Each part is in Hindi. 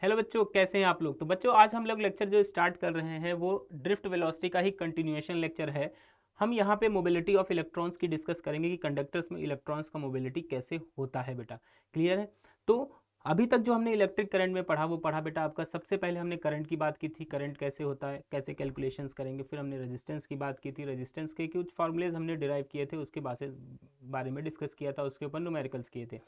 हेलो बच्चों, कैसे हैं आप लोग। तो बच्चों आज हम लोग लेक्चर जो स्टार्ट कर रहे हैं वो ड्रिफ्ट वेलोसिटी का ही कंटिन्यूएशन लेक्चर है। हम यहाँ पे मोबिलिटी ऑफ इलेक्ट्रॉन्स की डिस्कस करेंगे कि कंडक्टर्स में इलेक्ट्रॉन्स का मोबिलिटी कैसे होता है बेटा। क्लियर है। तो अभी तक जो हमने इलेक्ट्रिक करंट में पढ़ा वो पढ़ा बेटा आपका। सबसे पहले हमने करंट की बात की थी, करंट कैसे होता है, कैसे कैलकुलेशंस करेंगे। फिर हमने रेजिस्टेंस की बात की थी, रेजिस्टेंस के कुछ फार्मूलेज हमने डिराइव किए थे, उसके बारे में डिस्कस किया था, उसके ऊपर न्यूमेरिकल्स किए थे।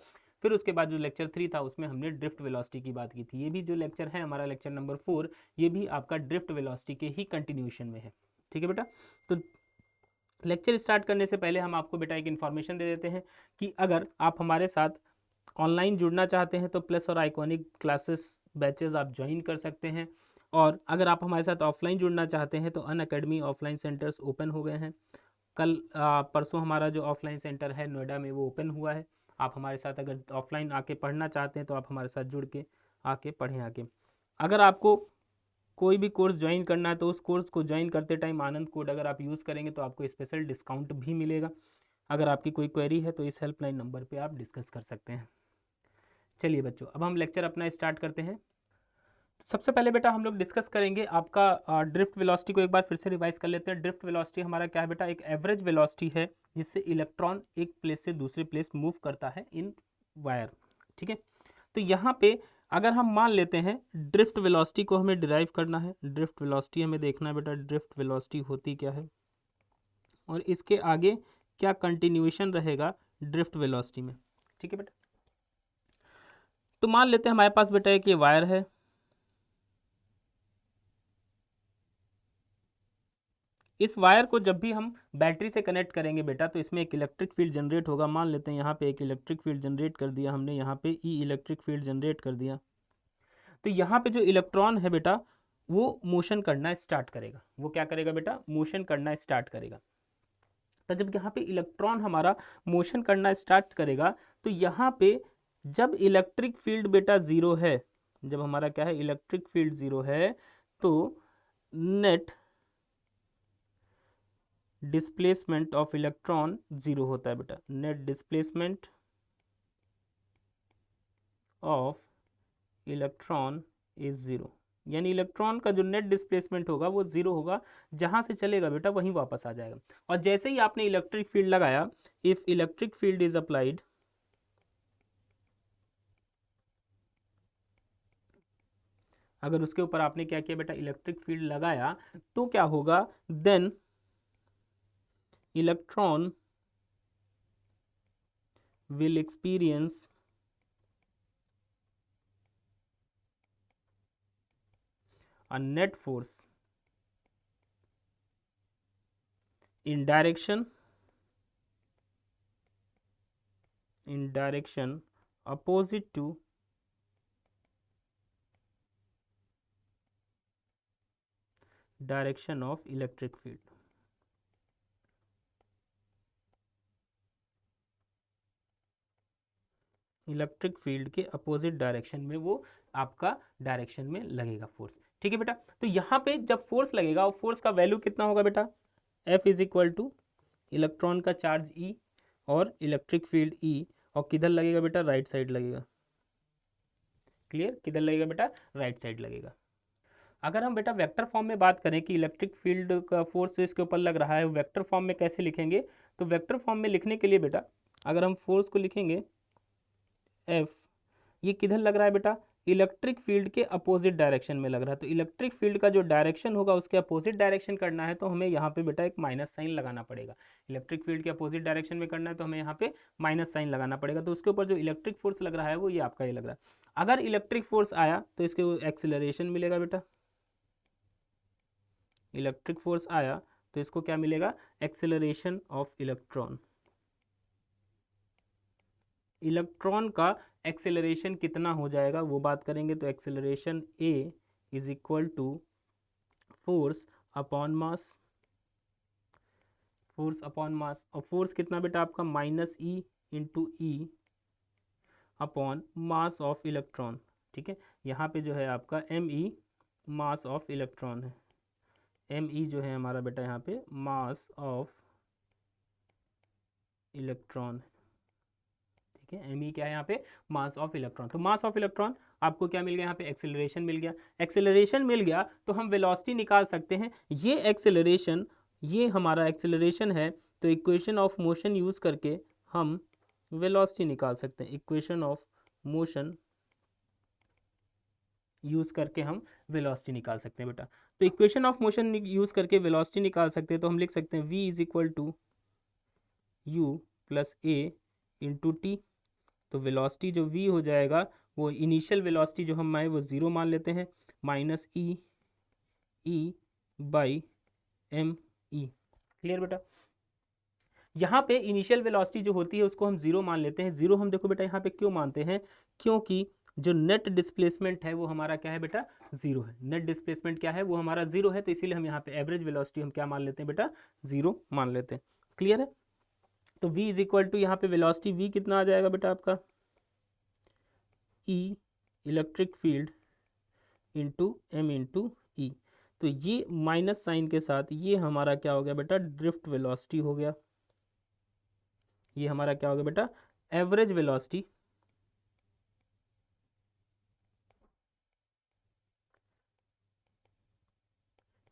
फिर उसके बाद जो लेक्चर 3 था उसमें हमने ड्रिफ्ट वेलोसिटी की बात की थी। ये भी जो लेक्चर है हमारा लेक्चर नंबर 4, ये भी आपका ड्रिफ्ट वेलोसिटी के ही कंटिन्यूशन में है। ठीक है बेटा। तो लेक्चर स्टार्ट करने से पहले हम आपको बेटा एक इन्फॉर्मेशन दे देते हैं कि अगर आप हमारे साथ ऑनलाइन जुड़ना चाहते हैं तो प्लस और आइकॉनिक क्लासेस बैचेस आप ज्वाइन कर सकते हैं। और अगर आप हमारे साथ ऑफलाइन जुड़ना चाहते हैं तो अनअकैडमी ऑफलाइन सेंटर्स ओपन हो गए हैं। कल परसों हमारा जो ऑफलाइन सेंटर है नोएडा में वो ओपन हुआ है। आप हमारे साथ अगर ऑफलाइन आके पढ़ना चाहते हैं तो आप हमारे साथ जुड़ के आके पढ़ें आके। अगर आपको कोई भी कोर्स ज्वाइन करना है तो उस कोर्स को ज्वाइन करते टाइम आनंद कोड अगर आप यूज़ करेंगे तो आपको स्पेशल डिस्काउंट भी मिलेगा। अगर आपकी कोई क्वेरी है तो इस हेल्पलाइन नंबर पे आप डिस्कस कर सकते हैं। चलिए बच्चों, अब हम लेक्चर अपना स्टार्ट करते हैं। सबसे पहले बेटा हम लोग डिस्कस करेंगे आपका ड्रिफ्ट वेलोसिटी को एक बार फिर से रिवाइज कर लेते हैं। ड्रिफ्ट वेलोसिटी हमारा क्या है बेटा, एक एवरेज वेलोसिटी है जिससे इलेक्ट्रॉन एक प्लेस से दूसरे प्लेस मूव करता है इन वायर। ठीक है। तो यहाँ पे अगर हम मान लेते हैं ड्रिफ्ट वेलोसिटी को हमें डिराइव करना है, ड्रिफ्ट वेलोसिटी हमें देखना है बेटा, ड्रिफ्ट वेलोसिटी होती क्या है और इसके आगे क्या कंटिन्यूएशन रहेगा ड्रिफ्ट वेलोसिटी में। ठीक है बेटा। तो मान लेते हैं हमारे पास बेटा एक ये वायर है। इस वायर को जब भी हम बैटरी से कनेक्ट करेंगे बेटा तो इसमें एक इलेक्ट्रिक फील्ड जनरेट होगा। मान लेते हैं यहाँ पे एक इलेक्ट्रिक फील्ड जनरेट कर दिया हमने, यहाँ पे ई इलेक्ट्रिक फील्ड जनरेट कर दिया। तो यहाँ पे जो इलेक्ट्रॉन है बेटा वो मोशन करना स्टार्ट करेगा। वो क्या करेगा बेटा, मोशन करना स्टार्ट करेगा। तो जब यहाँ पे इलेक्ट्रॉन हमारा मोशन करना स्टार्ट करेगा तो यहाँ पे जब इलेक्ट्रिक फील्ड बेटा ज़ीरो है, जब हमारा क्या है इलेक्ट्रिक फील्ड ज़ीरो है तो net displacement of electron zero होता है बेटा। Net displacement of electron is zero, यानी इलेक्ट्रॉन का जो नेट डिस्प्लेसमेंट होगा वो जीरो होगा। जहां से चलेगा बेटा वहीं वापस आ जाएगा। और जैसे ही आपने इलेक्ट्रिक फील्ड लगाया, if electric field is applied, अगर उसके ऊपर आपने क्या किया बेटा, इलेक्ट्रिक फील्ड लगाया, तो क्या होगा, then electron will experience a net force in direction opposite to direction of electric field। Electric field के अपोजिट डायरेक्शन में वो आपका डायरेक्शन में लगेगा फोर्स। ठीक है बेटा। तो यहाँ पे जब फोर्स लगेगा, और फोर्स का वैल्यू कितना होगा बेटा, F is equal two electron का चार्ज E और इलेक्ट्रिक फील्ड E, और किधर लगेगा बेटा, राइट साइड लगेगा। क्लियर, किधर लगेगा बेटा, राइट साइड लगेगा। अगर हम बेटा वेक्टर फॉर्म में बात करें कि इलेक्ट्रिक फील्ड का फोर्स जो इसके ऊपर लग रहा है वेक्टर फॉर्म में कैसे लिखेंगे, तो वेक्टर फॉर्म में लिखने के लिए बेटा अगर हम फोर्स को लिखेंगे F, ये किधर लग रहा है बेटा, इलेक्ट्रिक फील्ड के अपोजिट डायरेक्शन में लग रहा है। तो इलेक्ट्रिक फील्ड का जो डायरेक्शन होगा उसके अपोजिट डायरेक्शन करना है तो हमें यहाँ पे बेटा एक माइनस साइन लगाना पड़ेगा। इलेक्ट्रिक फील्ड के अपोजिट डायरेक्शन में करना है तो हमें यहाँ पे माइनस साइन लगाना पड़ेगा। तो उसके ऊपर जो इलेक्ट्रिक फोर्स लग रहा है वो ये आपका ये लग रहा है। अगर इलेक्ट्रिक फोर्स आया तो इसके एक्सिलरेशन मिलेगा बेटा, इलेक्ट्रिक फोर्स आया तो इसको क्या मिलेगा, एक्सिलरेशन ऑफ इलेक्ट्रॉन। इलेक्ट्रॉन का एक्सेलरेशन कितना हो जाएगा वो बात करेंगे। तो acceleration A is equal to force upon mass, force upon mass. और फोर्स कितना बेटा आपका minus E into E upon mass of electron. ठीक है। यहाँ पे जो है आपका ME मास ऑफ इलेक्ट्रॉन है। ME जो है हमारा बेटा यहाँ पे मास ऑफ इलेक्ट्रॉन है। ठीक है, एम क्या है यहाँ पे, मास ऑफ इलेक्ट्रॉन। तो मास ऑफ इलेक्ट्रॉन आपको क्या मिल गया यहाँ पे, एक्सेलरेशन मिल गया। एक्सेलरेशन मिल गया तो हम वेलोसिटी निकाल सकते हैं। ये एक्सेलरेशन, ये हमारा एक्सेलरेशन है, तो इक्वेशन ऑफ मोशन यूज करके हम वेलोसिटी निकाल सकते हैं। इक्वेशन ऑफ मोशन यूज करके हम वेलोसिटी निकाल सकते हैं बेटा। तो इक्वेशन ऑफ मोशन यूज करके वेलोसिटी निकाल सकते हैं, तो हम लिख सकते हैं v is equal to u plus a into t. तो वेलोसिटी जो v हो जाएगा, वो इनिशियल वेलोसिटी जो हम आए वो 0 मान लेते हैं, minus e by m e. Clear बेटा। यहाँ पे इनिशियल वेलोसिटी जो होती है उसको हम 0 मान लेते हैं। 0 हम देखो बेटा यहाँ पे क्यों मानते हैं, क्योंकि जो नेट डिस्प्लेसमेंट है वो हमारा क्या है बेटा, 0 है। नेट डिस्प्लेसमेंट क्या है, वो हमारा 0 है, तो इसीलिए हम यहाँ पे एवरेज वेलोसिटी हम क्या मान लेते हैं बेटा, 0 मान लेते हैं। क्लियर है। तो v इज इक्वल टू यहाँ पे वेलोसिटी v कितना आ जाएगा बेटा आपका, E electric field into M into E. तो ये माइनस साइन के साथ ये हमारा क्या हो गया बेटा, ड्रिफ्ट वेलोसिटी हो गया। ये हमारा क्या हो गया बेटा, average velocity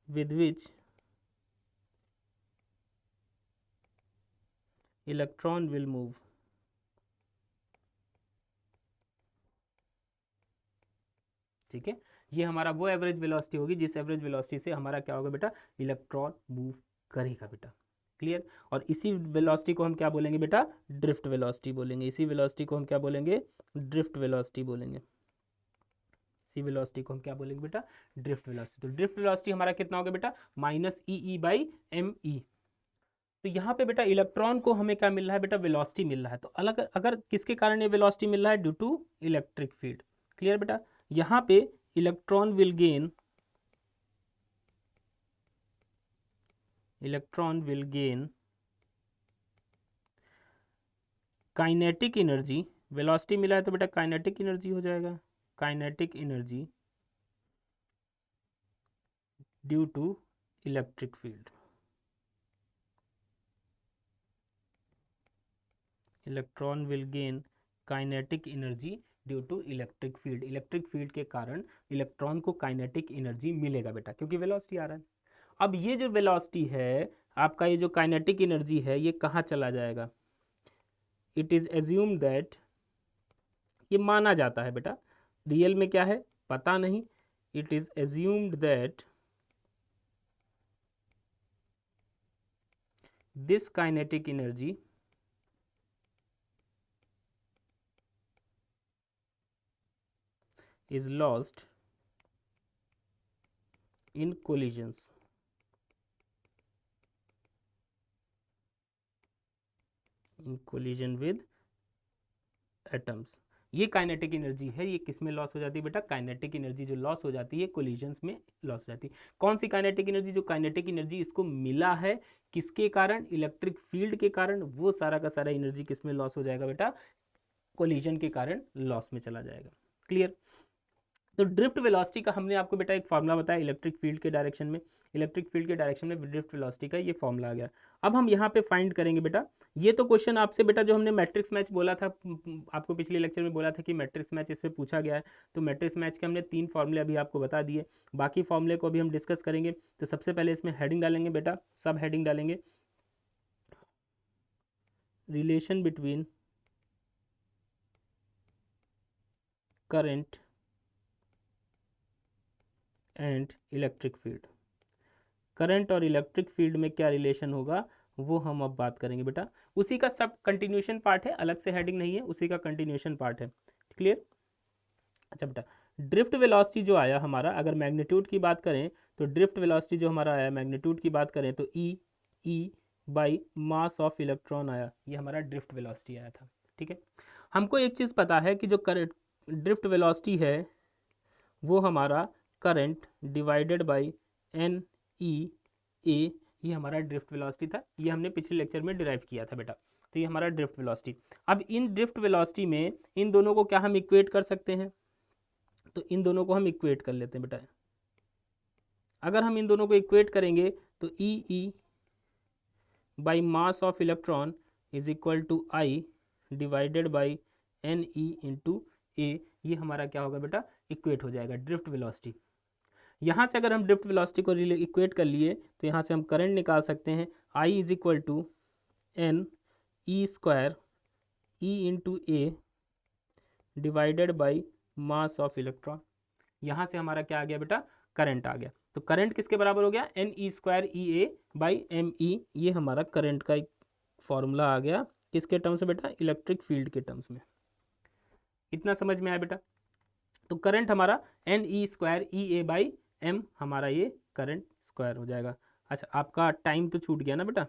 with which electron will move। ठीक है, ये हमारा वो एवरेज वेलोसिटी होगी जिस एवरेज वेलोसिटी से हमारा क्या होगा बेटा, इलेक्ट्रॉन मूव करेगा बेटा। क्लियर। और इसी वेलोसिटी को हम क्या बोलेंगे बेटा, ड्रिफ्ट वेलोसिटी बोलेंगे। इसी वेलोसिटी को हम क्या बोलेंगे, ड्रिफ्ट वेलोसिटी बोलेंगे। इसी वेलोसिटी को हम क्या बोलेंगे बेटा, ड्रिफ्ट वेलोसिटी। तो ड्रिफ्ट वेलोसिटी हमारा कितना होगा बेटा, minus e by m e. तो यहाँ पे बेटा इलेक्ट्रॉन को हमें क्या मिल रहा है बेटा, वेलोसिटी मिल रहा है। तो अलग अगर किसके कारण ये वेलोसिटी मिल रहा है, due to electric field. Clear बेटा। यहाँ पे electron will gain kinetic energy. Velocity मिला है तो बेटा काइनेटिक एनर्जी हो जाएगा, kinetic energy due to electric field. Electron will gain kinetic energy due to electric field. Electric field के कारण इलेक्ट्रॉन को काइनेटिक एनर्जी मिलेगा बेटा, क्योंकि वेलोसिटी आ रहा है। अब ये जो वेलोसिटी है आपका, ये जो काइनेटिक एनर्जी है, ये कहाँ चला जाएगा, इट इज एज्यूम दैट, ये माना जाता है बेटा, रियल में क्या है पता नहीं, it is assumed that this kinetic energy is lost in collisions। in collision with atoms। ये काइनेटिक एनर्जी है, ये किस में लॉस हो जाती है बेटा, काइनेटिक एनर्जी जो लॉस हो जाती है कोलिजन्स में लॉस हो जाती है। कौन सी काइनेटिक एनर्जी, जो काइनेटिक एनर्जी इसको मिला है किसके कारण, इलेक्ट्रिक फील्ड के कारण, वो सारा का सारा एनर्जी किस में लॉस हो जाएगा बेटा, कोलिजन के कारण लॉस में चला जाएगा। क्लियर। तो ड्रिफ्ट वेलोसिटी का हमने आपको बेटा एक फॉर्मूला बताया इलेक्ट्रिक फील्ड के डायरेक्शन में। इलेक्ट्रिक फील्ड के डायरेक्शन में ड्रिफ्ट वेलोसिटी का ये फॉर्मूला आ गया। अब हम यहाँ पे फाइंड करेंगे बेटा, ये तो क्वेश्चन आपसे बेटा जो हमने मैट्रिक्स मैच बोला था, आपको पिछले लेक्चर में बोला था कि मैट्रिक्स मैच इस पर पूछा गया है। तो मैट्रिक्स मैच के हमने 3 फॉर्मूले अभी आपको बता दिए, बाकी फॉर्मूले को अभी हम डिस्कस करेंगे। तो सबसे पहले इसमें हेडिंग डालेंगे बेटा, सब हेडिंग डालेंगे, relation between current and electric field. Current और इलेक्ट्रिक फील्ड में क्या रिलेशन होगा वो हम अब बात करेंगे बेटा। उसी का सब कंटिन्यूशन पार्ट है, अलग से हेडिंग नहीं है, उसी का कंटिन्यूशन पार्ट है। क्लियर। अच्छा बेटा, ड्रिफ्ट वेलोसिटी जो आया हमारा, अगर मैग्नीट्यूड की बात करें तो ड्रिफ्ट वेलोसिटी जो हमारा आया, मैग्नीट्यूड की बात करें तो E by mass of electron आया, ये हमारा ड्रिफ्ट वेलोसिटी आया था। ठीक है। हमको एक चीज़ पता है कि जो करंट ड्रिफ्ट वेलोसिटी है वो हमारा current divided by N E A, ये हमारा ड्रिफ्ट वेलोसिटी था। ये हमने पिछले लेक्चर में डिराइव किया था बेटा। तो ये हमारा ड्रिफ्ट वेलोसिटी। अब इन ड्रिफ्ट वेलोसिटी में इन दोनों को क्या हम इक्वेट कर सकते हैं, तो इन दोनों को हम इक्वेट कर लेते हैं बेटा। अगर हम इन दोनों को इक्वेट करेंगे तो E by mass of electron is equal to I divided by N E into A, ये हमारा क्या होगा बेटा, इक्वेट हो जाएगा ड्रिफ्ट वेलोसिटी। यहाँ से अगर हम ड्रिफ्ट वेलोसिटी को इक्वेट कर लिए तो यहाँ से हम करंट निकाल सकते हैं, I is equal to N E square E into A divided by mass of electron. यहाँ से हमारा क्या आ गया बेटा, करंट आ गया। तो करंट किसके बराबर हो गया, n E square e a by m e, ये हमारा करंट का एक फॉर्मूला आ गया किसके टर्म्स में बेटा, इलेक्ट्रिक फील्ड के टर्म्स में। इतना समझ में आया बेटा। तो करंट हमारा n E square e a by m, हमारा ये करंट स्क्वायर हो जाएगा। अच्छा, आपका टाइम तो छूट गया ना बेटा,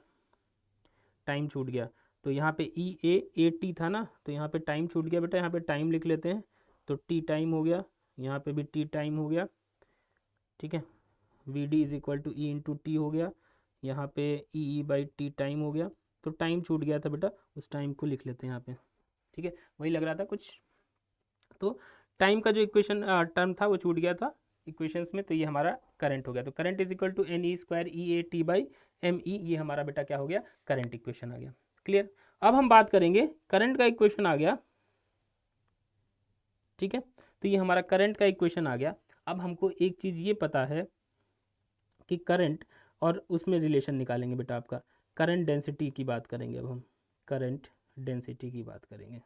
टाइम छूट गया। तो यहाँ पे ई ए टी था ना, तो यहाँ पे टाइम छूट गया बेटा, यहाँ पे टाइम लिख लेते हैं। तो टी टाइम हो गया, यहाँ पे भी टी टाइम हो गया, ठीक है। V d is equal to e into t हो गया, यहाँ पे ई बाई टी टाइम हो गया। तो टाइम छूट गया था बेटा, उस टाइम को लिख लेते हैं यहाँ पे, ठीक है। वही लग रहा था कुछ, तो टाइम का जो इक्वेशन टर्म था वो छूट गया था इक्वेशंस में। तो ये हमारा करंट हो गया। तो current is equal to N E square e a t by m e, ये हमारा बेटा क्या हो गया, करंट इक्वेशन आ गया। क्लियर। अब हम बात करेंगे, करंट का इक्वेशन आ गया, ठीक है। तो ये हमारा करंट का इक्वेशन आ गया। अब हमको एक चीज़ ये पता है कि करंट और उसमें रिलेशन निकालेंगे बेटा, आपका करंट डेंसिटी की बात करेंगे। अब हम करंट डेंसिटी की बात करेंगे।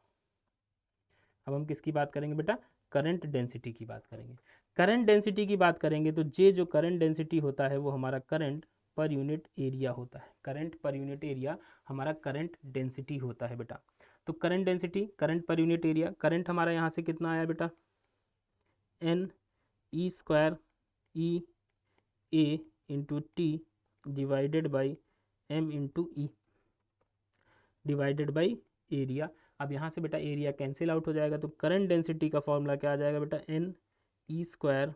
अब हम किसकी बात करेंगे बेटा, करंट डेंसिटी की बात करेंगे। करंट डेंसिटी की बात करेंगे तो जे जो करंट डेंसिटी होता है वो हमारा करंट पर यूनिट एरिया होता है। करंट पर यूनिट एरिया हमारा करंट डेंसिटी होता है बेटा। तो current density, current per unit area, current हमारा यहाँ से कितना आया बेटा, N E square e a into T divided by M into e divided by area. अब यहाँ से बेटा एरिया कैंसिल आउट हो जाएगा, तो करंट डेंसिटी का फॉर्मूला क्या आ जाएगा बेटा, N E square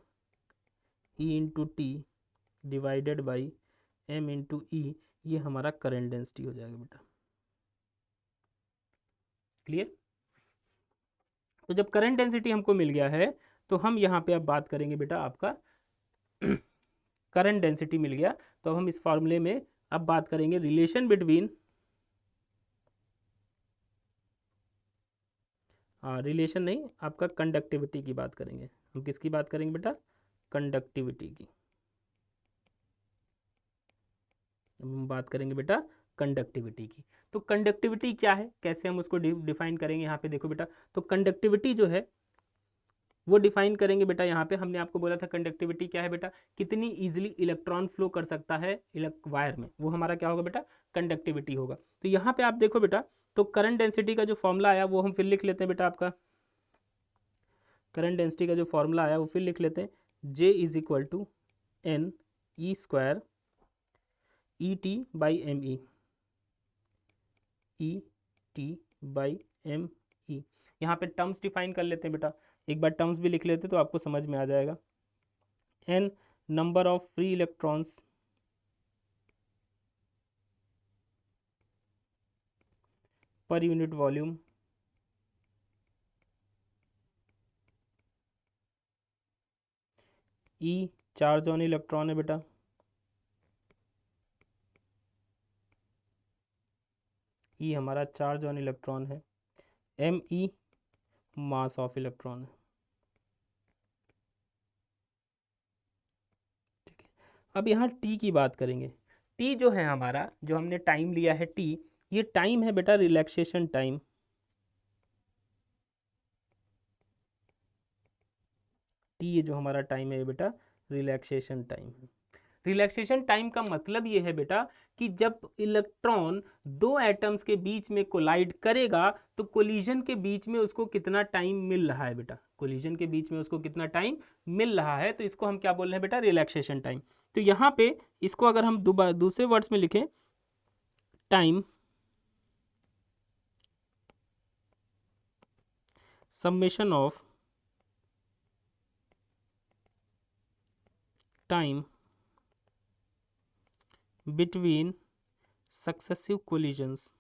E into T divided by M into E, ये हमारा करंट डेंसिटी हो जाएगा बेटा। क्लियर। तो जब करंट डेंसिटी हमको मिल गया है तो हम यहाँ पे अब बात करेंगे बेटा, आपका करंट डेंसिटी मिल गया तो अब हम इस फॉर्मूले में अब बात करेंगे रिलेशन बिटवीन, रिलेशन नहीं, आपका कंडक्टिविटी की बात करेंगे। हम किसकी बात करेंगे बेटा, कंडक्टिविटी की। अब हम बात करेंगे बेटा कंडक्टिविटी की। तो कंडक्टिविटी क्या है, कैसे हम उसको डिफाइन करेंगे, यहाँ पे देखो बेटा। तो कंडक्टिविटी जो है वो डिफाइन करेंगे बेटा। यहाँ पे हमने आपको बोला था कंडक्टिविटी क्या है बेटा, कितनी इजीली इलेक्ट्रॉन फ्लो कर सकता है वायर में, वो हमारा क्या होगा बेटा, कंडक्टिविटी होगा। तो यहाँ पे आप देखो बेटा, तो करंट डेंसिटी का जो फॉर्मूला आया वो हम फिर लिख लेते हैं बेटा। आपका करंट डेंसिटी का जो फॉर्मूला आया वो फिर लिख लेते हैं, J is equal to N E square e t by m e t by m e. यहाँ पे टर्म्स डिफाइन कर लेते हैं बेटा, एक बार टर्म्स भी लिख लेते तो आपको समझ में आ जाएगा। N number of free electrons per unit volume, e charge on electron है बेटा, ई हमारा चार्ज ऑन इलेक्ट्रॉन है, m e mass of electron है, ठीक है। अब यहाँ टी की बात करेंगे। टी जो है हमारा, जो हमने टाइम लिया है टी, ये टाइम है बेटा रिलैक्सेशन टाइम। टी ये जो हमारा टाइम है बेटा रिलैक्सेशन टाइम है। रिलैक्सेशन टाइम का मतलब ये है बेटा कि जब इलेक्ट्रॉन दो एटम्स के बीच में कोलाइड करेगा तो कोलिजन के बीच में उसको कितना टाइम मिल रहा है बेटा, कोलिजन के बीच में उसको कितना टाइम मिल रहा है, तो इसको हम क्या बोल रहे हैं बेटा, रिलैक्सेशन टाइम। तो यहाँ पे इसको अगर हम दूसरे वर्ड्स में लिखें, time summation of time between successive collisions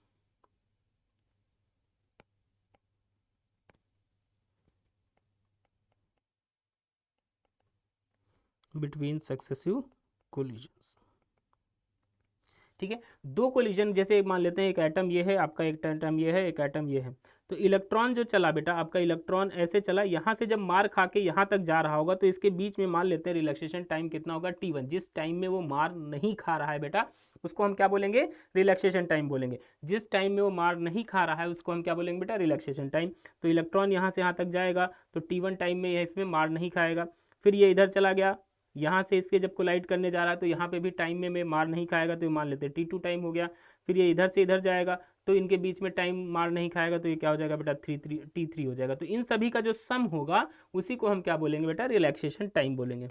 ठीक है। दो कोलिजन, जैसे मान लेते हैं एक एटम ये है आपका, एक एटम ये है, एक एटम ये है, तो इलेक्ट्रॉन जो चला बेटा आपका, इलेक्ट्रॉन ऐसे चला, यहाँ से जब मार खा के यहाँ तक जा रहा होगा तो इसके बीच में मान लेते हैं रिलैक्सेशन टाइम कितना होगा, T1। जिस टाइम में वो मार नहीं खा रहा है बेटा उसको हम क्या बोलेंगे, रिलैक्सेशन टाइम बोलेंगे। जिस टाइम में वो मार नहीं खा रहा है उसको हम क्या बोलेंगे बेटा, रिलैक्सेशन टाइम। तो इलेक्ट्रॉन यहाँ से यहाँ तक जाएगा तो T1 टाइम में यह इसमें मार नहीं खाएगा। फिर ये इधर चला गया, यहाँ से इसके जब कोलाइड करने जा रहा है तो यहाँ पे भी टाइम में मार नहीं खाएगा, तो ये मान लेते हैं T2 टाइम हो गया। फिर ये इधर से इधर जाएगा तो इनके बीच में टाइम मार नहीं खाएगा, तो ये क्या हो जाएगा बेटा, T3 हो जाएगा। तो इन सभी का जो सम होगा उसी को हम क्या बोलेंगे बेटा, रिलैक्सेशन टाइम बोलेंगे।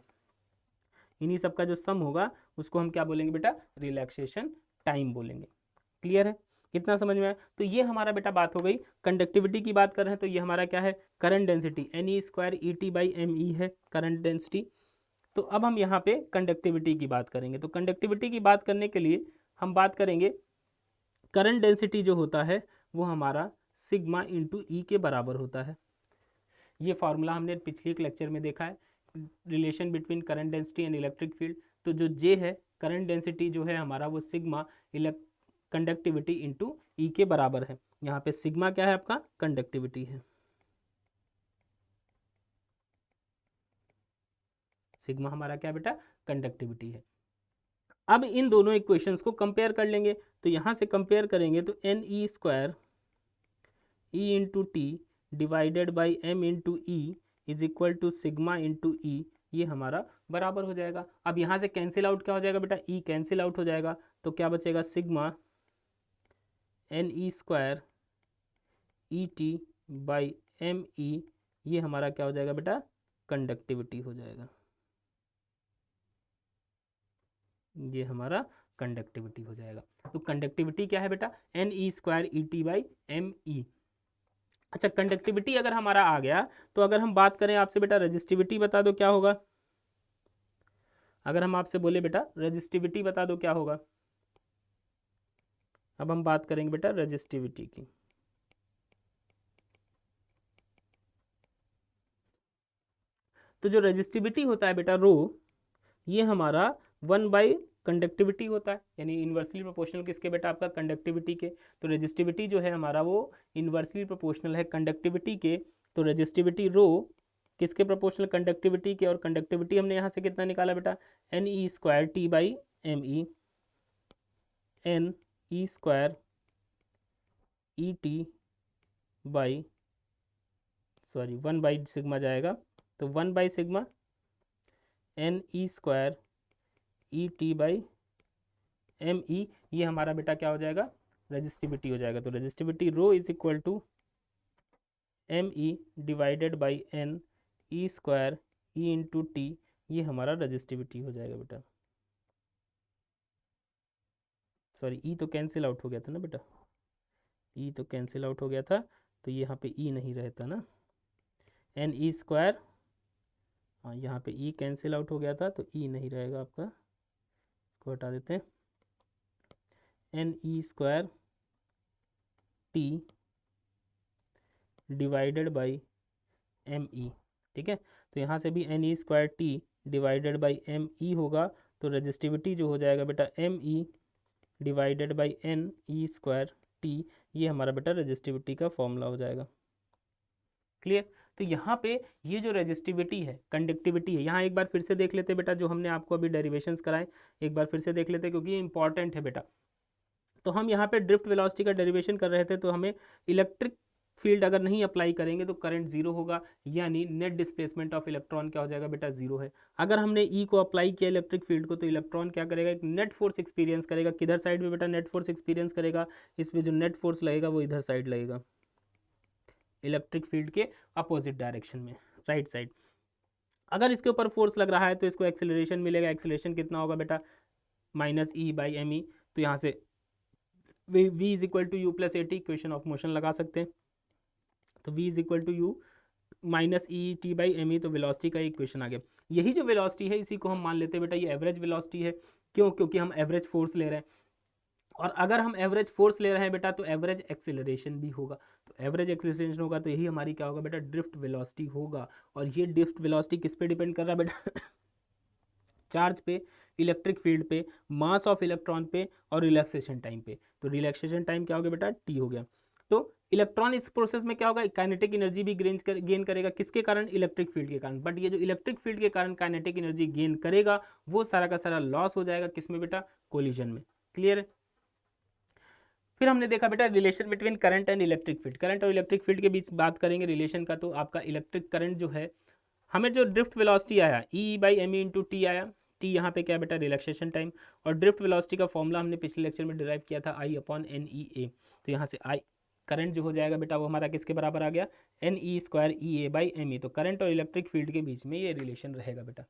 इन्हीं सब का जो सम होगा उसको हम क्या बोलेंगे बेटा, रिलैक्सेशन टाइम बोलेंगे। क्लियर है, कितना समझ में आया? तो ये हमारा बेटा बात हो गई। कंडक्टिविटी की बात कर रहे हैं तो ये हमारा क्या है, करंट डेंसिटी, Ne² ET/me है करंट डेंसिटी। तो अब हम यहाँ पे कंडक्टिविटी की बात करेंगे। तो कंडक्टिविटी की बात करने के लिए हम बात करेंगे, करंट डेंसिटी जो होता है वो हमारा सिग्मा इंटू ई के बराबर होता है। ये फॉर्मूला हमने पिछले एक लेक्चर में देखा है, relation between current density and electric field. तो जो जे है, करंट डेंसिटी जो है हमारा, वो सिग्मा कंडक्टिविटी इंटू ई के बराबर है। यहाँ पे सिग्मा क्या है आपका, कंडक्टिविटी है, सिग्मा हमारा क्या बेटा, कंडक्टिविटी है। अब इन दोनों इक्वेशंस को कंपेयर कर लेंगे। तो यहाँ से कंपेयर करेंगे तो Ne² E into T divided by M into E is equal to sigma into E, ये हमारा बराबर हो जाएगा। अब यहाँ से कैंसिल आउट क्या हो जाएगा बेटा, ई कैंसिल आउट हो जाएगा, तो क्या बचेगा, sigma Ne² ET by ME, ये हमारा क्या हो जाएगा बेटा, कंडक्टिविटी हो जाएगा। ये हमारा कंडक्टिविटी हो जाएगा। तो कंडक्टिविटी क्या है बेटा, Ne² ET/ME। अच्छा, कंडक्टिविटी अगर हमारा आ गया तो अगर हम बात करें आपसे बेटा रेजिस्टिविटी बता दो क्या होगा। अगर हम आपसे बोले बेटा रेजिस्टिविटी बता दो क्या होगा, अब हम बात करेंगे बेटा रेजिस्टिविटी की। तो जो रेजिस्टिविटी होता है बेटा रो, ये हमारा 1 कंडक्टिविटी होता है, यानी इन्वर्सली प्रोपोर्शनल किसके बेटा, आपका कंडक्टिविटी के। तो रेजिस्टिविटी जो है हमारा वो इन्वर्सली प्रोपोर्शनल है कंडक्टिविटी के। तो रेजिस्टिविटी रो किसके प्रोपोर्शनल, कंडक्टिविटी के। और कंडक्टिविटी हमने यहाँ से कितना निकाला बेटा, Ne² T/ME, Ne² ET by, sorry 1 sigma जाएगा, तो 1 सिग्मा Ne² ET/ME, ये हमारा बेटा क्या हो जाएगा, रेजिस्टिविटी हो जाएगा। तो resistivity rho is equal to ME divided by Ne² E into t, ये हमारा रेजिस्टिविटी हो जाएगा बेटा। सॉरी, ई तो कैंसिल आउट हो गया था ना बेटा, ई तो कैंसिल आउट हो गया था, तो यहाँ पे ई नहीं रहता ना, Ne², हाँ यहाँ पे ई कैंसिल आउट हो गया था तो ई नहीं रहेगा आपका, इसको हटा देते हैं। Ne² T divided by ME, ठीक है। तो यहाँ से भी Ne² T divided by ME होगा, तो रेजिस्टिविटी जो हो जाएगा बेटा ME divided by Ne² T, ये हमारा बेटा रेजिस्टिविटी का फॉर्मूला हो जाएगा। क्लियर। तो यहाँ पे ये जो रेजिस्टिविटी है, कंडक्टिविटी है, यहाँ एक बार फिर से देख लेते बेटा, जो हमने आपको अभी डेरिवेशंस कराए एक बार फिर से देख लेते क्योंकि ये इंपॉर्टेंट है बेटा। तो हम यहाँ पे ड्रिफ्ट वेलोसिटी का डेरिवेशन कर रहे थे, तो हमें इलेक्ट्रिक फील्ड अगर नहीं अप्लाई करेंगे तो करंट जीरो होगा, यानी नेट डिस्प्लेसमेंट ऑफ इलेक्ट्रॉन क्या हो जाएगा बेटा, जीरो है। अगर हमने ई को अप्लाई किया इलेक्ट्रिक फील्ड को, तो इलेक्ट्रॉन क्या करेगा, एक नेट फोर्स एक्सपीरियंस करेगा। किधर साइड में बेटा नेट फोर्स एक्सपीरियंस करेगा, इसमें जो नेट फोर्स लगेगा वो इधर साइड लगेगा, इलेक्ट्रिक फील्ड के अपोजिट डायरेक्शन में, राइट साइड। अगर इसके ऊपर फोर्स लग रहा है तो इसको एक्सेलरेशन मिलेगा। एक्सेलरेशन कितना होगा बेटा, -E/me। तो यहाँ से v is equal to u plus AT, equation of motion लगा सकते हैं। तो v is equal to u -ET/me, तो वेलोसिटी का इक्वेशन आ गया। यही जो वेलोसिटी है इसी को हम मान लेते हैं बेटा ये एवरेज वेलोसिटी है। क्यों, क्योंकि हम एवरेज फोर्स ले रहे हैं, और अगर हम एवरेज फोर्स ले रहे हैं बेटा तो एवरेज एक्सेलरेशन भी होगा। तो एवरेज एक्सेलरेशन होगा तो यही हमारी क्या होगा बेटा, ड्रिफ्ट वेलोसिटी होगा। और ये ड्रिफ्ट वेलोसिटी किस पे डिपेंड कर रहा है बेटा चार्ज पे, इलेक्ट्रिक फील्ड पे, मास ऑफ इलेक्ट्रॉन पे और रिलैक्सेशन टाइम पे। तो रिलैक्सेशन टाइम क्या हो गया बेटा, टी हो गया। तो इलेक्ट्रॉन इस प्रोसेस में क्या होगा, काइनेटिक एनर्जी भी गेन करेगा, किसके कारण, इलेक्ट्रिक फील्ड के कारण। बट ये जो इलेक्ट्रिक फील्ड के कारण काइनेटिक एनर्जी गेन करेगा वो सारा का सारा लॉस हो जाएगा, किसमें बेटा, कोलिजन में। क्लियर है। फिर हमने देखा बेटा relation between current and electric field. Current और इलेक्ट्रिक फील्ड के बीच बात करेंगे रिलेशन का। तो आपका इलेक्ट्रिक करंट जो है, हमें जो ड्रिफ्ट वेलोसिटी आया E/me/t आया, टी यहाँ पे क्या है बेटा, रिलैक्सेशन टाइम। और ड्रिफ्ट वेलोसिटी का फॉर्मूला हमने पिछले लेक्चर में डिराइव किया था, I/NEA। तो यहाँ से आई करंट जो हो जाएगा बेटा वो हमारा किसके बराबर आ गया, NE²EA/me। तो करंट और इलेक्ट्रिक फील्ड के बीच में ये रिलेशन रहेगा बेटा।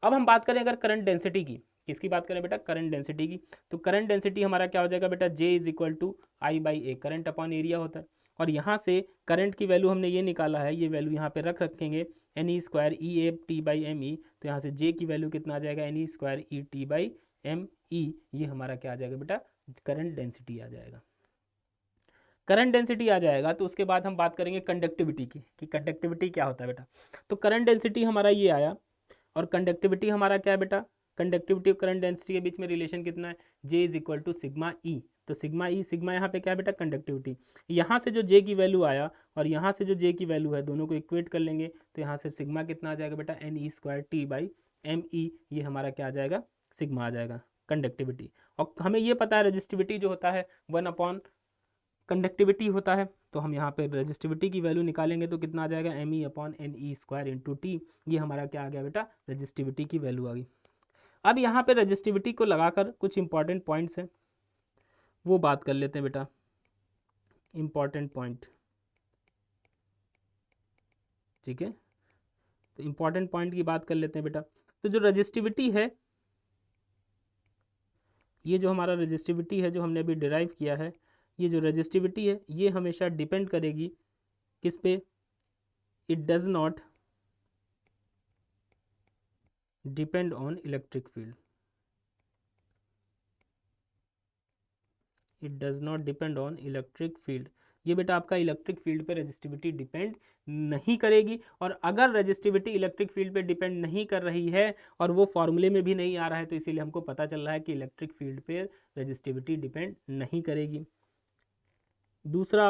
अब हम बात करें अगर करंट डेंसिटी की, किसकी बात करें बेटा, करंट डेंसिटी की। तो करंट डेंसिटी हमारा क्या हो जाएगा बेटा, J=I/A, करंट अपॉन एरिया होता है। और यहाँ से करंट की वैल्यू हमने ये निकाला है, ये वैल्यू यहाँ पे रखेंगे NE²EA/t/me। तो यहाँ से J की वैल्यू कितना आ जाएगा, NE²ET/me। ये हमारा क्या आ जाएगा बेटा, करंट डेंसिटी आ जाएगा। करंट डेंसिटी आ जाएगा तो उसके बाद हम बात करेंगे कंडक्टिविटी की, कि कंडक्टिविटी क्या होता है बेटा। तो करंट डेंसिटी हमारा ये आया, और कंडक्टिविटी हमारा क्या है बेटा, कंडक्टिविटी और करंट डेंसिटी के बीच में रिलेशन कितना है, J=σE। तो सिग्मा ई, सिग्मा यहाँ पे क्या है बेटा, कंडक्टिविटी। यहाँ से जो J की वैल्यू आया और यहाँ से जो J की वैल्यू है, दोनों को इक्वेट कर लेंगे तो यहाँ से सिग्मा कितना आ जाएगा बेटा, NE²T/me। ये हमारा क्या आ जाएगा, सिग्मा आ जाएगा कंडक्टिविटी। और हमें ये पता है रजिस्टिविटी जो होता है 1 कंडक्टिविटी होता है। तो हम यहाँ पे रजिस्टिविटी की वैल्यू निकालेंगे तो कितना आ जाएगा, ME/NE² ये हमारा क्या आ गया बेटा, रजिस्टिविटी की वैल्यू आ गई। अब यहाँ पे रजिस्टिविटी को लगाकर कुछ इंपॉर्टेंट पॉइंट्स हैं, वो बात कर लेते हैं बेटा। इंपॉर्टेंट पॉइंट, ठीक है, तो इंपॉर्टेंट पॉइंट की बात कर लेते हैं बेटा। तो जो रजिस्टिविटी है, ये जो हमारा रजिस्टिविटी है जो हमने अभी डिराइव किया है, ये जो रजिस्टिविटी है ये हमेशा डिपेंड करेगी किस पे, it does not depend on electric field. It does not depend on electric field. ये बेटा आपका इलेक्ट्रिक फील्ड पे रजिस्टिविटी डिपेंड नहीं करेगी। और अगर रजिस्टिविटी इलेक्ट्रिक फील्ड पे डिपेंड नहीं कर रही है और वो फॉर्मूले में भी नहीं आ रहा है, तो इसीलिए हमको पता चल रहा है कि इलेक्ट्रिक फील्ड पे रजिस्टिविटी डिपेंड नहीं करेगी। दूसरा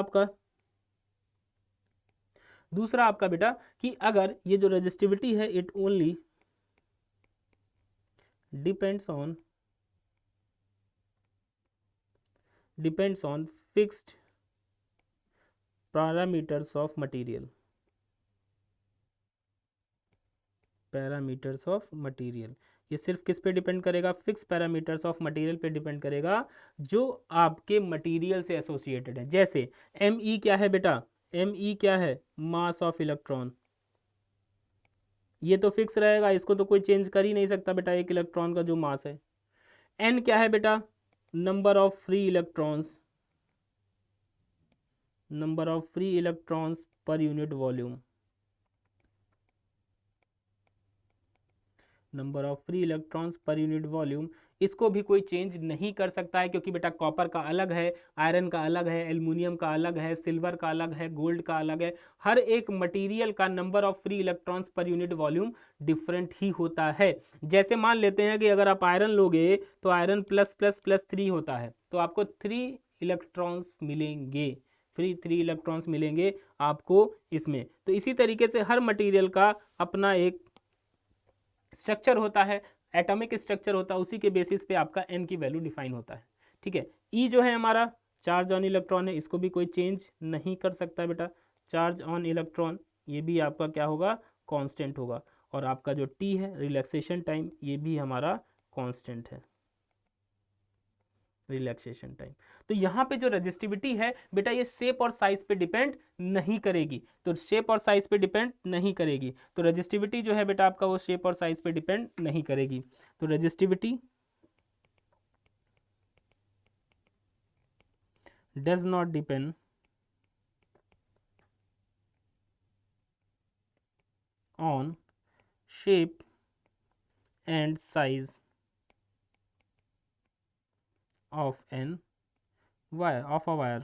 आपका बेटा कि अगर ये जो रजिस्टिविटी है it only depends on fixed parameters of material, ये सिर्फ किस पे डिपेंड करेगा, फिक्स पैरामीटर्स ऑफ मटेरियल पे डिपेंड करेगा जो आपके मटेरियल से एसोसिएटेड है। जैसे ME क्या है बेटा, ME क्या है, मास ऑफ इलेक्ट्रॉन, ये तो फिक्स रहेगा, इसको तो कोई चेंज कर ही नहीं सकता बेटा, एक इलेक्ट्रॉन का जो मास है। N क्या है बेटा, number of free electrons per unit volume, number of free electrons per unit volume. इसको भी कोई चेंज नहीं कर सकता है, क्योंकि बेटा कॉपर का अलग है, आयरन का अलग है, एल्युमिनियम का अलग है, सिल्वर का अलग है, गोल्ड का अलग है। हर एक मटेरियल का number of free electrons per unit volume different ही होता है। जैसे मान लेते हैं कि अगर आप आयरन लोगे तो आयरन +++3 होता है, तो आपको 3 इलेक्ट्रॉन्स मिलेंगे, फ्री 3 इलेक्ट्रॉन्स मिलेंगे आपको इसमें। तो इसी तरीके से हर मटेरियल का अपना एक स्ट्रक्चर होता है, एटॉमिक स्ट्रक्चर होता है, उसी के बेसिस पे आपका N की वैल्यू डिफाइन होता है। ठीक है, E जो है हमारा चार्ज ऑन इलेक्ट्रॉन है, इसको भी कोई चेंज नहीं कर सकता बेटा, चार्ज ऑन इलेक्ट्रॉन ये भी आपका क्या होगा, कांस्टेंट होगा। और आपका जो T है रिलैक्सेशन टाइम, ये भी हमारा कांस्टेंट है, रिलैक्सेशन टाइम। तो यहाँ पे जो रजिस्टिविटी है बेटा ये शेप और साइज पे डिपेंड नहीं करेगी, तो शेप और साइज पे डिपेंड नहीं करेगी। तो रजिस्टिविटी जो है बेटा आपका वो शेप और साइज पे डिपेंड नहीं करेगी। तो resistivity does not depend on shape and size of a wire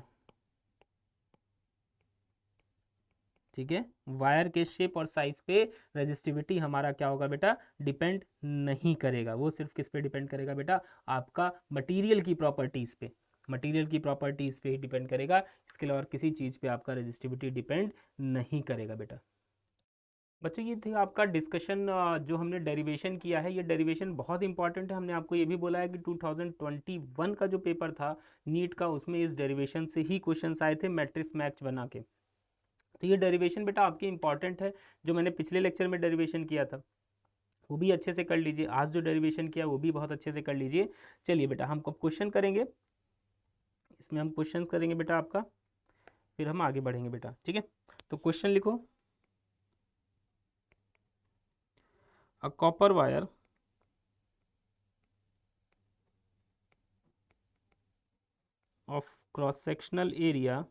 ठीक है, वायर के शेप और साइज पे रेजिस्टिविटी हमारा क्या होगा बेटा, डिपेंड नहीं करेगा। वो सिर्फ किस पे डिपेंड करेगा बेटा, आपका मटेरियल की प्रॉपर्टीज पे, मटेरियल की प्रॉपर्टीज पे ही डिपेंड करेगा। इसके अलावा और किसी चीज पे आपका रेजिस्टिविटी डिपेंड नहीं करेगा बेटा। बच्चों ये थी आपका डिस्कशन, जो हमने डेरिवेशन किया है। ये डेरिवेशन बहुत इंपॉर्टेंट है। हमने आपको ये भी बोला है कि 2021 का जो पेपर था नीट का, उसमें इस डेरिवेशन से ही क्वेश्चंस आए थे मैट्रिक्स मैच बना के। तो ये डेरिवेशन बेटा आपकी इंपॉर्टेंट है। जो मैंने पिछले लेक्चर में डेरिवेशन किया था वो भी अच्छे से कर लीजिए, आज जो डेरिवेशन किया वो भी बहुत अच्छे से कर लीजिए। चलिए बेटा हम अब क्वेश्चन करेंगे, इसमें हम क्वेश्चंस करेंगे बेटा आपका, फिर हम आगे बढ़ेंगे बेटा, ठीक है। तो क्वेश्चन लिखो, a copper wire of cross sectional area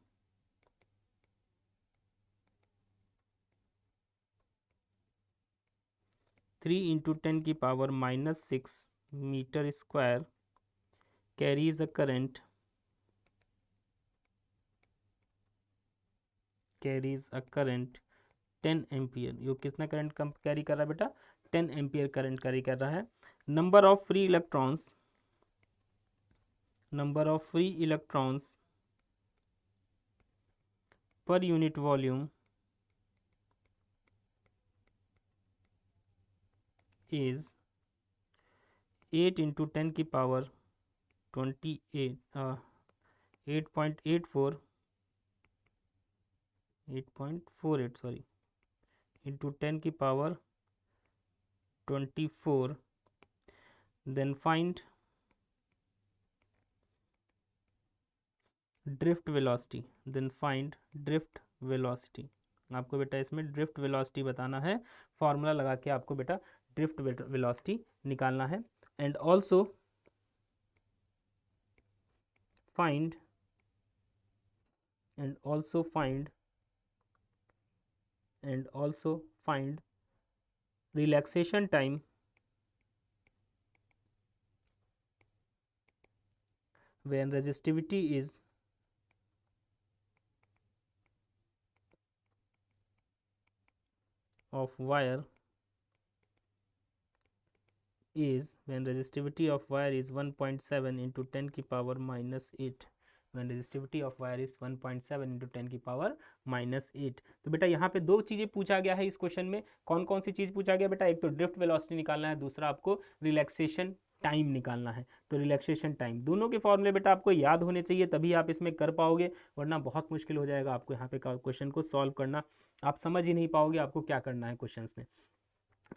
3 into 10 की power -6 meter square carries a current 10 ampere. यो कितना करंट कम कैरी कर रहा है बेटा, 10 एम्पियर करंट कैरी कर रहा है। Number of free electrons, number of free electrons per unit volume is 8 into 10 की पावर 8.48 सॉरी इंटू 10 की power 24। Then find drift velocity, then find drift velocity. आपको बेटा इसमें ड्रिफ्ट वेलोसिटी बताना है, फॉर्मूला लगा के आपको बेटा ड्रिफ्ट वेलोसिटी निकालना है। And also find relaxation time when resistivity is of wire is 1.7 into 10 की power -8, when resistivity of wire is 1.7 into 10 की पावर -8। तो बेटा यहाँ पे दो चीज़ें पूछा गया है इस क्वेश्चन में। कौन कौन सी चीज़ पूछा गया बेटा, एक तो ड्रिफ्ट वेलोसिटी निकालना है, दूसरा आपको रिलैक्सेशन टाइम निकालना है। तो रिलैक्सेशन टाइम, दोनों के फॉर्मूले बेटा आपको याद होने चाहिए, तभी आप इसमें कर पाओगे, वरना बहुत मुश्किल हो जाएगा आपको यहाँ पे क्वेश्चन को सॉल्व करना। आप समझ ही नहीं पाओगे आपको क्या करना है क्वेश्चन में।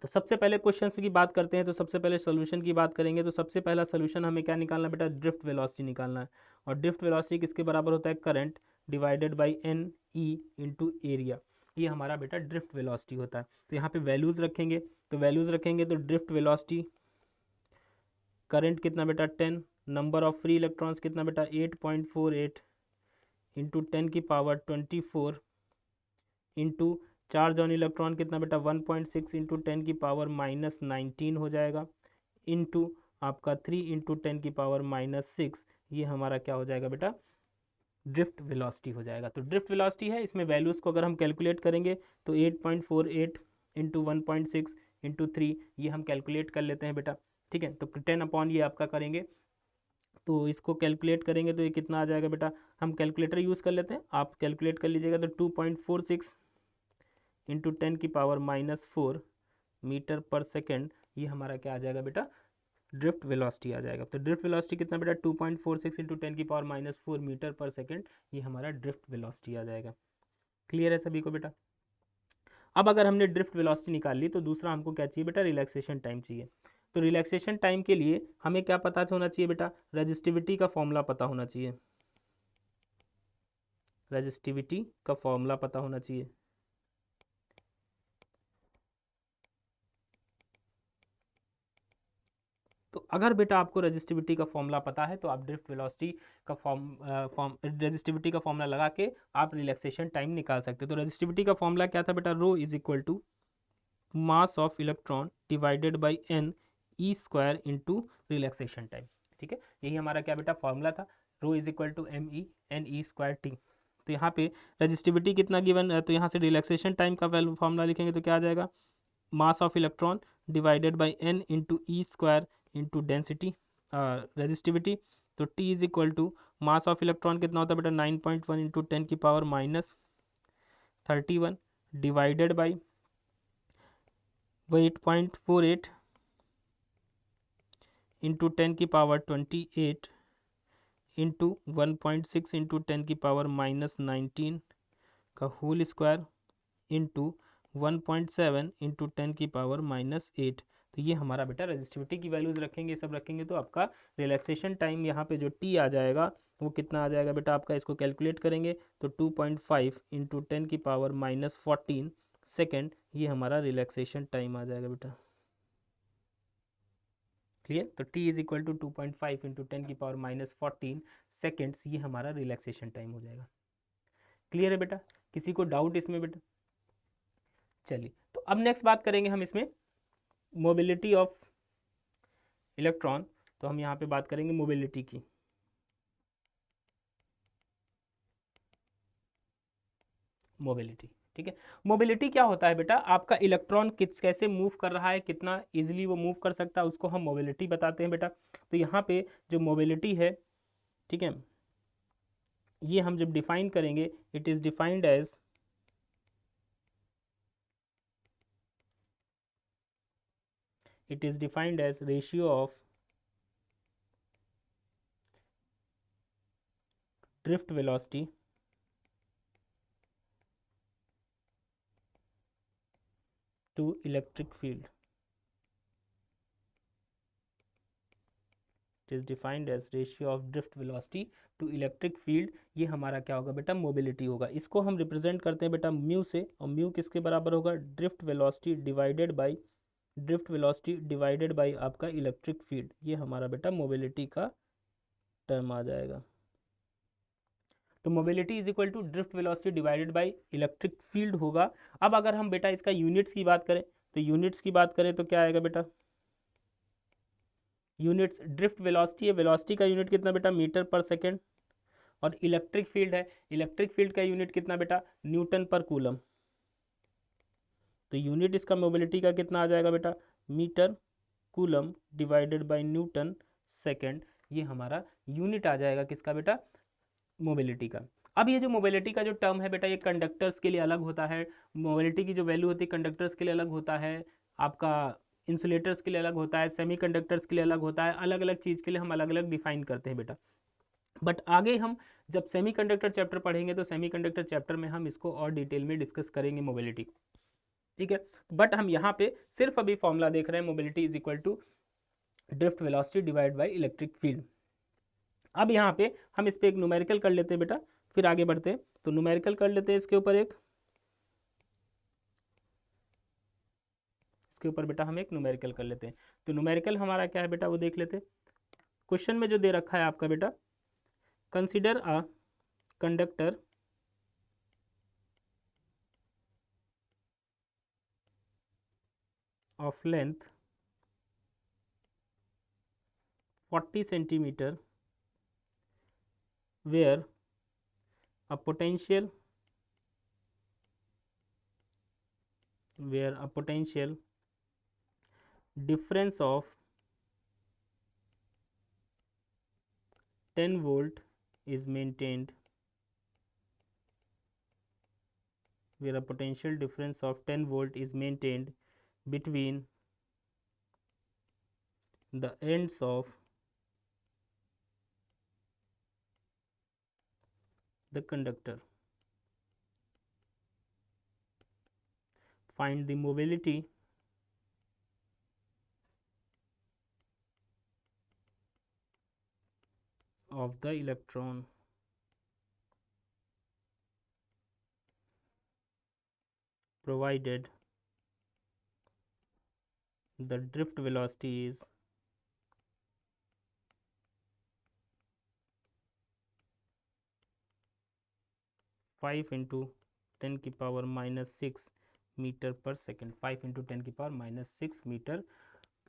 तो सबसे पहले क्वेश्चंस की बात करते हैं। तो सबसे पहले सोल्यूशन की बात करेंगे। तो सबसे पहला सोल्यूशन हमें क्या निकालना बेटा, ड्रिफ्ट वेलोसिटी निकालना है। और ड्रिफ्ट वेलोसिटी किसके बराबर होता है, current divided by N E into area. ये हमारा बेटा ड्रिफ्ट वेलोसिटी होता है। तो यहाँ पे वैल्यूज़ रखेंगे, तो ड्रिफ्ट वेलोसिटी, करंट कितना बेटा 10, नंबर ऑफ फ्री इलेक्ट्रॉन्स कितना बेटा 8.48 इंटू 10 की power 24 into charge on electron कितना बेटा 1.6 इंटू 10 की पावर -19 हो जाएगा, इंटू आपका 3 इंटू 10 की पावर -6। ये हमारा क्या हो जाएगा बेटा, ड्रिफ्ट वेलोसिटी हो जाएगा। तो ड्रिफ्ट वेलोसिटी है, इसमें वैल्यूज़ को अगर हम कैलकुलेट करेंगे तो 8.48 इंटू 1.6 इंटू 3 ये हम कैलकुलेट कर लेते हैं बेटा, ठीक है। तो 10 अपॉन ये आपका करेंगे, तो इसको कैलकुलेट करेंगे तो ये कितना आ जाएगा बेटा, हम कैलकुलेटर यूज़ कर लेते हैं, आप कैलकुलेट कर लीजिएगा। तो 2.46 इंटू 10 की पावर -4 मीटर पर सेकेंड, ये हमारा क्या आ जाएगा बेटा, ड्रिफ्ट वेलोसिटी आ जाएगा। तो ड्रिफ्ट वेलोसिटी कितना बेटा 2.46 इंटू 10 की पावर -4 मीटर पर सेकेंड, ये हमारा ड्रिफ्ट वेलोसिटी आ जाएगा। क्लियर है सभी को बेटा। अब अगर हमने ड्रिफ्ट वेलोसिटी निकाल ली तो दूसरा हमको क्या चाहिए बेटा, रिलैक्सेशन टाइम चाहिए। तो रिलैक्सेशन टाइम के लिए हमें क्या पता होना चाहिए बेटा, रेजिस्टिविटी का फॉर्मूला पता होना चाहिए, रेजिस्टिविटी का फॉर्मूला पता होना चाहिए। तो अगर बेटा आपको रेजिस्टिविटी का फॉर्मूला पता है तो आप ड्रिफ्ट वेलोसिटी का रेजिस्टिविटी का फॉर्मूला लगा के आप रिलैक्सेशन टाइम निकाल सकते हो। तो रेजिस्टिविटी का फॉर्मूला क्या था बेटा, rho is equal to mass of electron divided by N E square into relaxation time, ठीक है। यही हमारा क्या बेटा फॉर्मूला था, rho is equal to M E N E square T, तो यहाँ पे रेजिस्टिविटी कितना गिवन है, तो यहाँ से रिलैक्सेशन टाइम का वैल्यू फॉर्मूला लिखेंगे तो क्या आ जाएगा, mass of electron divided by n into e square into density resistivity. तो T is equal to mass of electron कितना होता है बेटा 9.1 इंटू 10 की पावर -31 डिवाइडेड बाई 8.48 इंटू 10 की पावर 28 इंटू 1.6 इंटू 10 की पावर -19 का होल स्क्वायर इंटू 1.7 इंटू 10 की पावर -8। तो ये हमारा बेटा रेजिस्टिविटी की वैल्यूज़ रखेंगे, सब रखेंगे तो आपका रिलैक्सेशन टाइम यहाँ पे जो टी आ जाएगा वो कितना आ जाएगा बेटा आपका, इसको कैलकुलेट करेंगे तो 2.5 इंटू 10 की पावर -14 सेकेंड, ये हमारा रिलैक्सेशन टाइम आ जाएगा बेटा। क्लियर। तो t is equal to 2.5 into 10 की पावर -14 सेकेंड्स, ये हमारा रिलैक्सेशन टाइम हो जाएगा। क्लियर है बेटा, किसी को डाउट इसमें बेटा? चलिए, तो अब नेक्स्ट बात करेंगे हम इसमें मोबिलिटी ऑफ इलेक्ट्रॉन। तो हम यहाँ पे बात करेंगे मोबिलिटी की। मोबिलिटी, ठीक है। मोबिलिटी क्या होता है बेटा, आपका इलेक्ट्रॉन कैसे मूव कर रहा है, कितना इजीली वो मूव कर सकता है, उसको हम मोबिलिटी बताते हैं बेटा। तो यहाँ पे जो मोबिलिटी है, ठीक है, ये हम जब डिफाइन करेंगे, it is defined as ratio of drift velocity to electric field. It is defined as ratio of drift velocity to electric field. ये हमारा क्या होगा बेटा, मोबिलिटी होगा। इसको हम रिप्रेजेंट करते हैं बेटा म्यू से, और म्यू किसके बराबर होगा, ड्रिफ्ट वेलोसिटी डिवाइडेड बाई आपका इलेक्ट्रिक फील्ड। ये हमारा बेटा मोबिलिटी का टर्म आ जाएगा। तो mobility is equal to drift velocity divided by electric field होगा। अब अगर हम बेटा इसका यूनिट्स की बात करें, तो यूनिट्स की बात करें तो क्या आएगा बेटा, यूनिट्स ड्रिफ्ट वेलोसिटी है, वेलोसिटी का यूनिट कितना बेटा, मीटर पर सेकेंड, और इलेक्ट्रिक फील्ड है, इलेक्ट्रिक फील्ड का यूनिट कितना बेटा, न्यूटन पर कूलम। तो यूनिट इसका मोबिलिटी का कितना आ जाएगा बेटा, metre coulomb divided by newton second. ये हमारा यूनिट आ जाएगा किसका बेटा, मोबिलिटी का। अब ये जो मोबिलिटी का जो टर्म है बेटा, ये कंडक्टर्स के लिए अलग होता है। मोबिलिटी की जो वैल्यू होती है कंडक्टर्स के लिए अलग होता है, आपका इंसुलेटर्स के लिए अलग होता है, सेमीकंडक्टर्स के लिए अलग होता है, अलग अलग चीज़ के लिए हम अलग अलग डिफाइन करते हैं बेटा। बट आगे हम जब सेमीकंडक्टर चैप्टर पढ़ेंगे तो सेमीकंडक्टर चैप्टर में हम इसको और डिटेल में डिस्कस करेंगे मोबिलिटी, ठीक है। बट हम यहाँ पे सिर्फ अभी फॉर्मूला देख रहे हैं, mobility is equal to drift velocity divide by electric field. अब यहाँ पे हम इस पे एक न्यूमेरिकल कर लेते हैं बेटा, फिर आगे बढ़ते हैं। तो न्यूमेरिकल कर लेते हैं इसके ऊपर बेटा हम एक न्यूमेरिकल कर लेते हैं। तो न्यूमेरिकल हमारा क्या है बेटा, वो देख लेते हैं। क्वेश्चन में जो दे रखा है आपका बेटा, consider a conductor of length 40 centimetre where a potential difference of 10 volt is maintained, where a potential difference of 10 volt is maintained between the ends of the conductor. Find the mobility of the electron provided the drift velocity is 5 into 10 की पावर -6 मीटर पर सेकेंड। 5 इंटू 10 की पावर -6 मीटर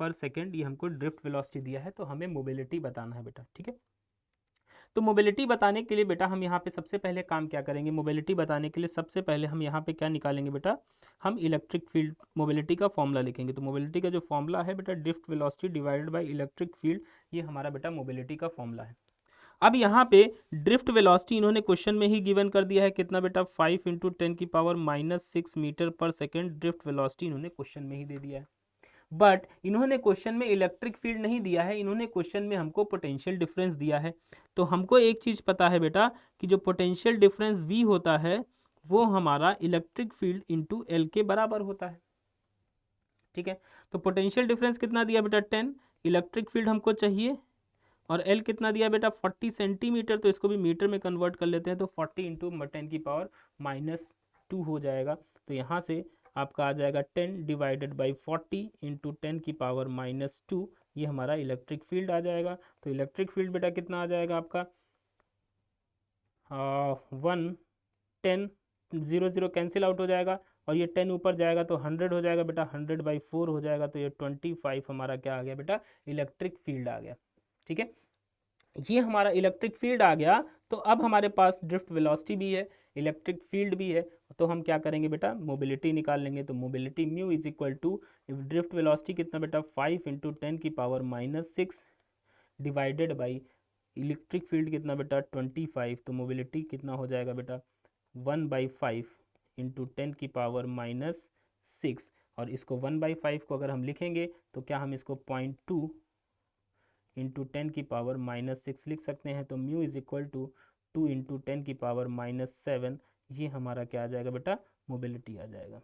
पर सेकेंड, ये हमको ड्रिफ्ट वेलोसिटी दिया है, तो हमें मोबिलिटी बताना है बेटा, ठीक है। तो मोबिलिटी बताने के लिए बेटा हम यहाँ पे सबसे पहले काम क्या करेंगे, मोबिलिटी बताने के लिए सबसे पहले हम यहाँ पे क्या निकालेंगे बेटा, हम इलेक्ट्रिक फील्ड मोबिलिटी का फॉर्मूला लिखेंगे। तो मोबिलिटी का जो फॉर्मूला है बेटा drift velocity divided by electric field, ये हमारा बेटा मोबिलिटी का फॉर्मूला है। अब यहाँ पे ड्रिफ्ट वेलोसिटी इन्होंने क्वेश्चन में ही गिवन कर दिया है कितना बेटा, 5 × 10⁻⁻6 मीटर पर सेकेंड ड्रिफ्ट वेलोसिटी इन्होंने क्वेश्चन में ही दे दिया है। बट इन्होंने क्वेश्चन में इलेक्ट्रिक फील्ड नहीं दिया है, इन्होंने क्वेश्चन में हमको पोटेंशियल डिफरेंस दिया है। तो हमको एक चीज पता है बेटा कि जो पोटेंशियल डिफरेंस V होता है वो हमारा इलेक्ट्रिक फील्ड इंटू L के बराबर होता है। ठीक है, तो पोटेंशियल डिफरेंस कितना दिया बेटा 10, इलेक्ट्रिक फील्ड हमको चाहिए, और L कितना दिया बेटा 40 सेंटीमीटर, तो इसको भी मीटर में कन्वर्ट कर लेते हैं, तो 40 × 10⁻⁻2 हो जाएगा। तो यहाँ से आपका आ जाएगा 10 डिवाइडेड बाई 40 × 10⁻⁻2, ये हमारा इलेक्ट्रिक फील्ड आ जाएगा। तो इलेक्ट्रिक फील्ड बेटा कितना आ जाएगा आपका 1 10 0 0 कैंसिल आउट हो जाएगा, और ये 10 ऊपर जाएगा तो 100 हो जाएगा बेटा, 100/4 हो जाएगा, तो ये 25 हमारा क्या आ गया बेटा, इलेक्ट्रिक फील्ड आ गया। ठीक है, ये हमारा इलेक्ट्रिक फील्ड आ गया। तो अब हमारे पास ड्रिफ्ट वेलोसिटी भी है, इलेक्ट्रिक फील्ड भी है, तो हम क्या करेंगे बेटा, मोबिलिटी निकाल लेंगे। तो mobility mu is equal to drift velocity कितना बेटा 5 × 10⁻⁻6 डिवाइडेड बाई इलेक्ट्रिक फील्ड कितना बेटा 25, तो मोबिलिटी कितना हो जाएगा बेटा 1/5 × 10⁻⁻6, और इसको 1/5 को अगर हम लिखेंगे तो क्या हम इसको 0.2 × 10⁻⁻6 लिख सकते हैं। तो म्यू इज इक्वल टू 2 × 10⁻⁷, ये हमारा क्या आ जाएगा बेटा, मोबिलिटी आ जाएगा।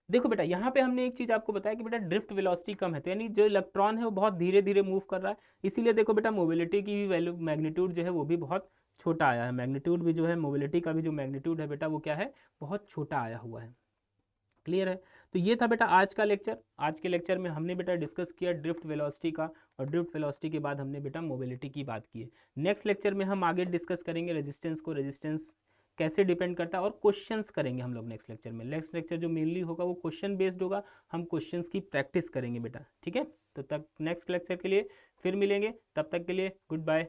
देखो बेटा यहाँ पे हमने एक चीज आपको बताया कि बेटा ड्रिफ्ट वेलोसिटी कम है, तो यानी जो इलेक्ट्रॉन है वो बहुत धीरे धीरे मूव कर रहा है, इसीलिए देखो बेटा मोबिलिटी की भी वैल्यू मैग्नीट्यूड जो है वो भी बहुत छोटा आया है। मैग्नीट्यूड भी जो है मोबिलिटी का भी जो मैग्नीट्यूड है बेटा वो क्या है, बहुत छोटा आया हुआ है। क्लियर है। तो ये था बेटा आज का लेक्चर। आज के लेक्चर में हमने बेटा डिस्कस किया ड्रिफ्ट वेलोसिटी का, और ड्रिफ्ट वेलोसिटी के बाद हमने बेटा मोबिलिटी की बात की है। नेक्स्ट लेक्चर में हम आगे डिस्कस करेंगे रेजिस्टेंस को, रेजिस्टेंस कैसे डिपेंड करता है, और क्वेश्चंस करेंगे हम लोग नेक्स्ट लेक्चर में। नेक्स्ट लेक्चर जो मेनली होगा वो क्वेश्चन बेस्ड होगा, हम क्वेश्चंस की प्रैक्टिस करेंगे बेटा। ठीक है, तो तक नेक्स्ट लेक्चर के लिए फिर मिलेंगे, तब तक के लिए गुड बाय।